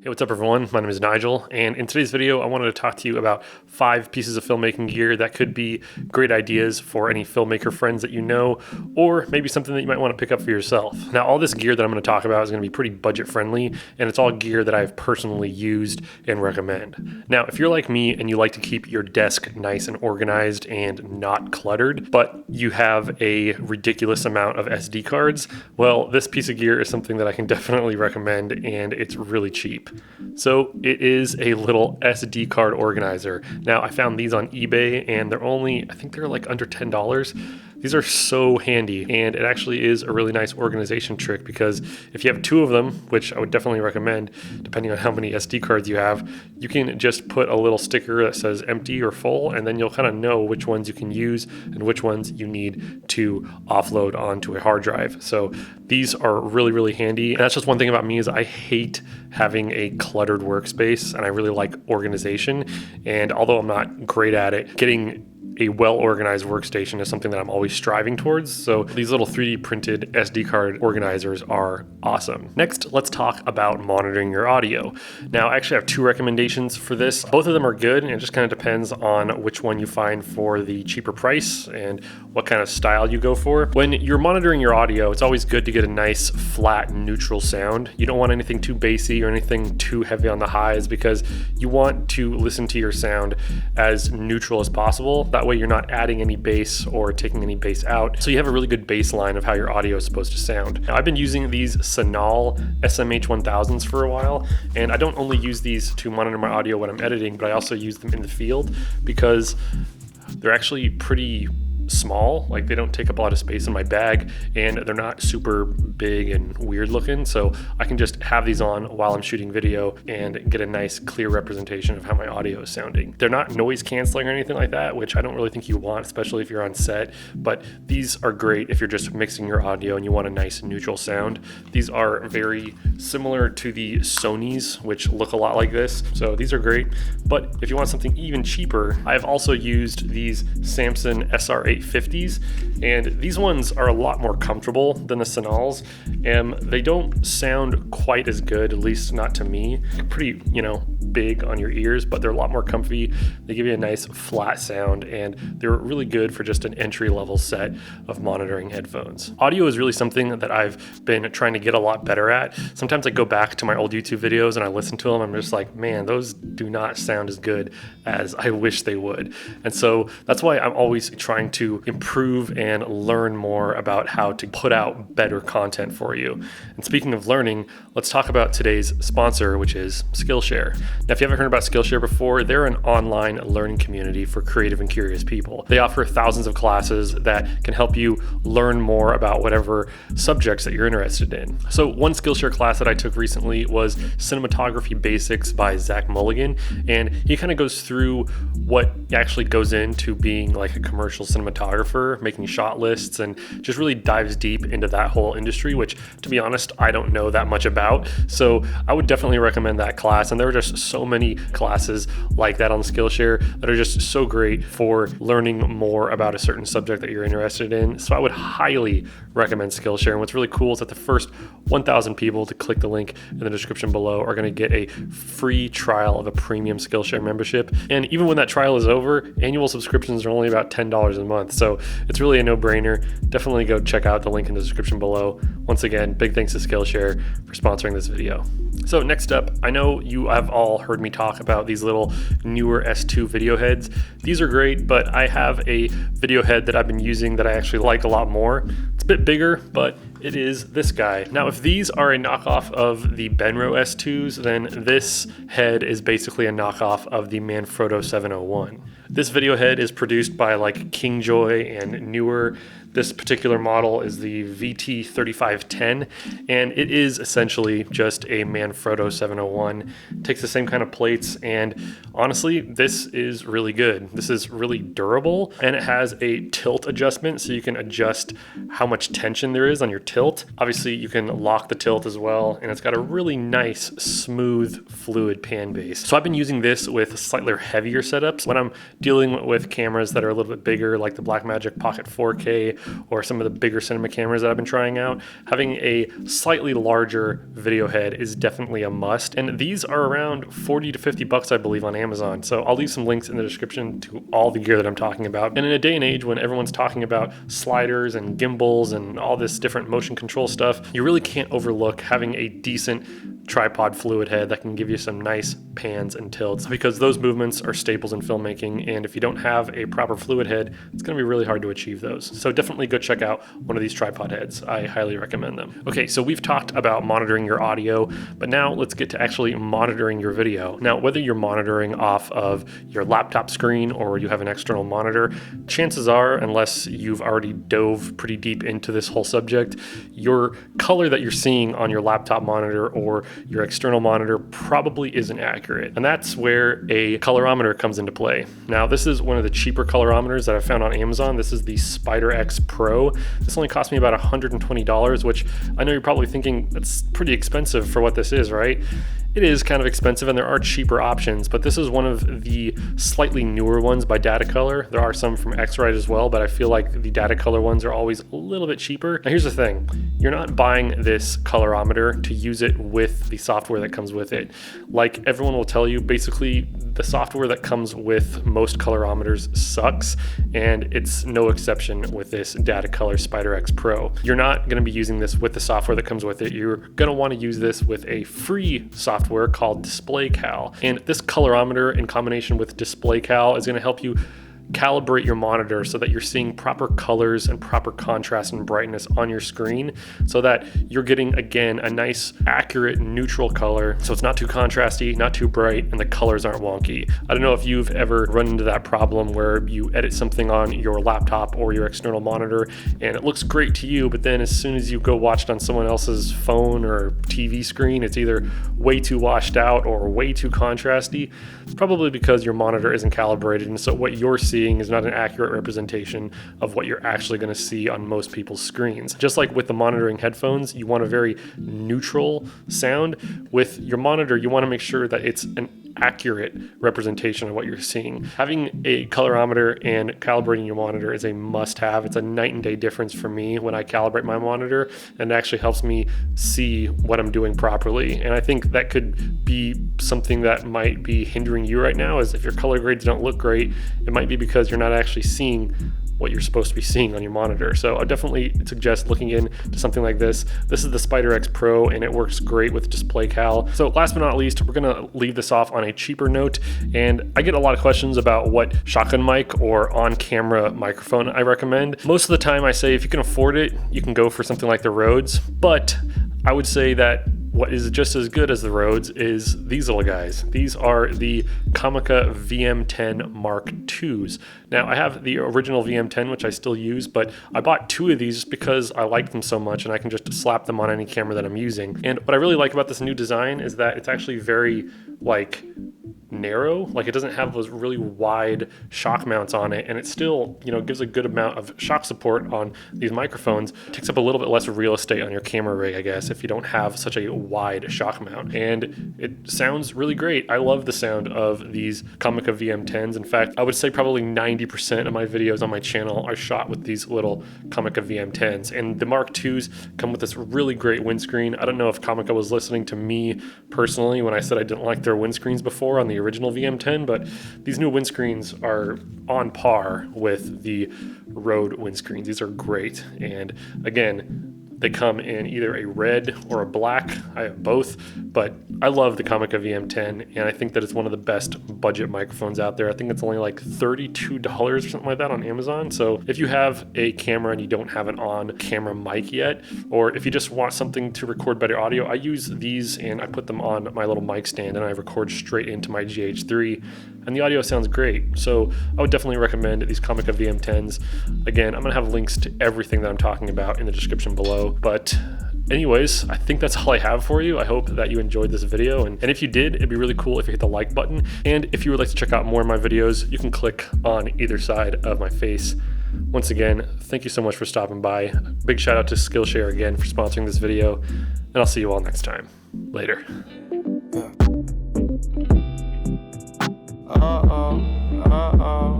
Hey, what's up everyone? My name is Nigel, and in today's video, I wanted to talk to you about 5 pieces of filmmaking gear that could be great ideas for any filmmaker friends that you know, or maybe something that you might want to pick up for yourself. Now, all this gear that I'm going to talk about is going to be pretty budget friendly, and it's all gear that I've personally used and recommend. Now, if you're like me and you like to keep your desk nice and organized and not cluttered, but you have a ridiculous amount of SD cards, well, this piece of gear is something that I can definitely recommend, and it's really cheap. So it is a little SD card organizer. Now, I found these on eBay and I think they're like under $10. These are so handy, and it actually is a really nice organization trick because if you have 2 of them, which I would definitely recommend, depending on how many SD cards you have, you can just put a little sticker that says empty or full, and then you'll kind of know which ones you can use and which ones you need to offload onto a hard drive. So these are really, really handy. And that's just one thing about me is I hate having a cluttered workspace, and I really like organization. And although I'm not great at it, getting a well-organized workstation is something that I'm always striving towards. So these little 3D printed SD card organizers are awesome. Next, let's talk about monitoring your audio. Now, I actually have 2 recommendations for this. Both of them are good, and it just kind of depends on which one you find for the cheaper price and what kind of style you go for. When you're monitoring your audio, it's always good to get a nice, flat, neutral sound. You don't want anything too bassy or anything too heavy on the highs because you want to listen to your sound as neutral as possible. That way you're not adding any bass or taking any bass out. So you have a really good baseline of how your audio is supposed to sound. Now, I've been using these Senal SMH1000s for a while, and I don't only use these to monitor my audio when I'm editing, but I also use them in the field because they're actually pretty small. Like, they don't take up a lot of space in my bag, and they're not super big and weird looking, so I can just have these on while I'm shooting video and get a nice clear representation of how my audio is sounding. They're not noise canceling or anything like that, which I don't really think you want, especially if you're on set, but these are great if you're just mixing your audio and you want a nice neutral sound. These are very similar to the Sonys, which look a lot like this, so these are great. But if you want something even cheaper, I've also used these Samson SR850s, and these ones are a lot more comfortable than the Senals. They don't sound quite as good, at least not to me. Pretty, big on your ears, but they're a lot more comfy. They give you a nice flat sound, and they're really good for just an entry-level set of monitoring headphones. Audio is really something that I've been trying to get a lot better at. Sometimes I go back to my old YouTube videos and I listen to them. I'm just like, man, those do not sound as good as I wish they would. And so that's why I'm always trying to improve and learn more about how to put out better content for you. And speaking of learning, let's talk about today's sponsor, which is Skillshare. Now, if you haven't heard about Skillshare before, they're an online learning community for creative and curious people. They offer thousands of classes that can help you learn more about whatever subjects that you're interested in. So one Skillshare class that I took recently was Cinematography Basics by Zach Mulligan, and he kind of goes through what actually goes into being like a commercial cinematographer, making shot lists, and just really dives deep into that whole industry, which, to be honest, I don't know that much about. So I would definitely recommend that class, and there are just so many classes like that on Skillshare that are just so great for learning more about a certain subject that you're interested in. So I would highly recommend Skillshare. And what's really cool is that the first 1,000 people to click the link in the description below are going to get a free trial of a premium Skillshare membership. And even when that trial is over, annual subscriptions are only about $10 a month. So it's really a no-brainer. Definitely go check out the link in the description below. Once again, big thanks to Skillshare for sponsoring this video. So next up, I know you have all heard me talk about these little newer S2 video heads. These are great, but I have a video head that I've been using that I actually like a lot more. It's a bit bigger, but it is this guy. Now, if these are a knockoff of the Benro S2s, then this head is basically a knockoff of the Manfrotto 701. This video head is produced by like Kingjoy and Newer. This particular model is the VT3510, and it is essentially just a Manfrotto 701. It takes the same kind of plates, and honestly, this is really good. This is really durable, and it has a tilt adjustment, so you can adjust how much tension there is on your tilt. Obviously, you can lock the tilt as well, and it's got a really nice, smooth, fluid pan base. So I've been using this with slightly heavier setups when I'm dealing with cameras that are a little bit bigger, like the Blackmagic Pocket 4K or some of the bigger cinema cameras that I've been trying out, having a slightly larger video head is definitely a must. And these are around 40 to 50 bucks, I believe, on Amazon. So I'll leave some links in the description to all the gear that I'm talking about. And in a day and age when everyone's talking about sliders and gimbals and all this different motion control stuff, you really can't overlook having a decent tripod fluid head that can give you some nice pans and tilts, because those movements are staples in filmmaking, and if you don't have a proper fluid head, it's going to be really hard to achieve those. So definitely go check out one of these tripod heads. I highly recommend them. Okay, so we've talked about monitoring your audio, but now let's get to actually monitoring your video. Now, whether you're monitoring off of your laptop screen or you have an external monitor, chances are, unless you've already dove pretty deep into this whole subject, your color that you're seeing on your laptop monitor or your external monitor probably isn't accurate. And that's where a colorimeter comes into play. Now, this is one of the cheaper colorimeters that I found on Amazon. This is the SpyderX Pro. This only cost me about $120, which I know you're probably thinking that's pretty expensive for what this is, right? It is kind of expensive, and there are cheaper options, but this is one of the slightly newer ones by Datacolor. There are some from X-Rite as well, but I feel like the Datacolor ones are always a little bit cheaper. Now, here's the thing. You're not buying this colorimeter to use it with the software that comes with it. Like everyone will tell you, basically, the software that comes with most colorimeters sucks, and it's no exception with this Datacolor SpyderX Pro. You're not going to be using this with the software that comes with it. You're going to want to use this with a free software called DisplayCal. And this colorimeter in combination with DisplayCal is going to help you calibrate your monitor so that you're seeing proper colors and proper contrast and brightness on your screen, so that you're getting, again, a nice, accurate, neutral color. So it's not too contrasty, not too bright, and the colors aren't wonky. I don't know if you've ever run into that problem where you edit something on your laptop or your external monitor and it looks great to you, but then as soon as you go watch it on someone else's phone or TV screen, it's either way too washed out or way too contrasty. It's probably because your monitor isn't calibrated, and so what you're seeing is not an accurate representation of what you're actually going to see on most people's screens. Just like with the monitoring headphones, you want a very neutral sound. With your monitor, you want to make sure that it's an accurate representation of what you're seeing. Having a colorimeter and calibrating your monitor is a must-have. It's a night and day difference for me when I calibrate my monitor, and it actually helps me see what I'm doing properly. And I think that could be something that might be hindering you right now, is if your color grades don't look great, it might be because you're not actually seeing what you're supposed to be seeing on your monitor. So I definitely suggest looking into something like this. This is the SpyderX Pro, and it works great with DisplayCal. So last but not least, we're gonna leave this off on a cheaper note. And I get a lot of questions about what shotgun mic or on-camera microphone I recommend. Most of the time I say if you can afford it, you can go for something like the Rhodes, but I would say that what is just as good as the Rhodes is these little guys. These are the Comica VM10 Mark IIs. Now, I have the original VM10, which I still use, but I bought two of these just because I liked them so much, and I can just slap them on any camera that I'm using. And what I really like about this new design is that it's actually very, narrow. Like, it doesn't have those really wide shock mounts on it, and it still, gives a good amount of shock support on these microphones. It takes up a little bit less real estate on your camera rig, I guess, if you don't have such a wide shock mount. And it sounds really great. I love the sound of these Comica VM10s. In fact, I would say probably 90% of my videos on my channel are shot with these little Comica VM10s. And the Mark IIs come with this really great windscreen. I don't know if Comica was listening to me personally when I said I didn't like their windscreens before on the original VM10, but these new windscreens are on par with the Rode windscreens. These are great. And again, they come in either a red or a black. I have both, but I love the Comica VM10, and I think that it's one of the best budget microphones out there. I think it's only like $32 or something like that on Amazon. So if you have a camera and you don't have an on-camera mic yet, or if you just want something to record better audio, I use these and I put them on my little mic stand and I record straight into my GH3, and the audio sounds great. So I would definitely recommend these Comica VM10s. Again, I'm gonna have links to everything that I'm talking about in the description below. But anyways, I think that's all I have for you. I hope that you enjoyed this video, and if you did, it'd be really cool if you hit the like button. And if you would like to check out more of my videos, you can click on either side of my face. Once again, thank you so much for stopping by. Big shout out to Skillshare again for sponsoring this video, and I'll see you all next time. Later. Uh-oh, uh-oh.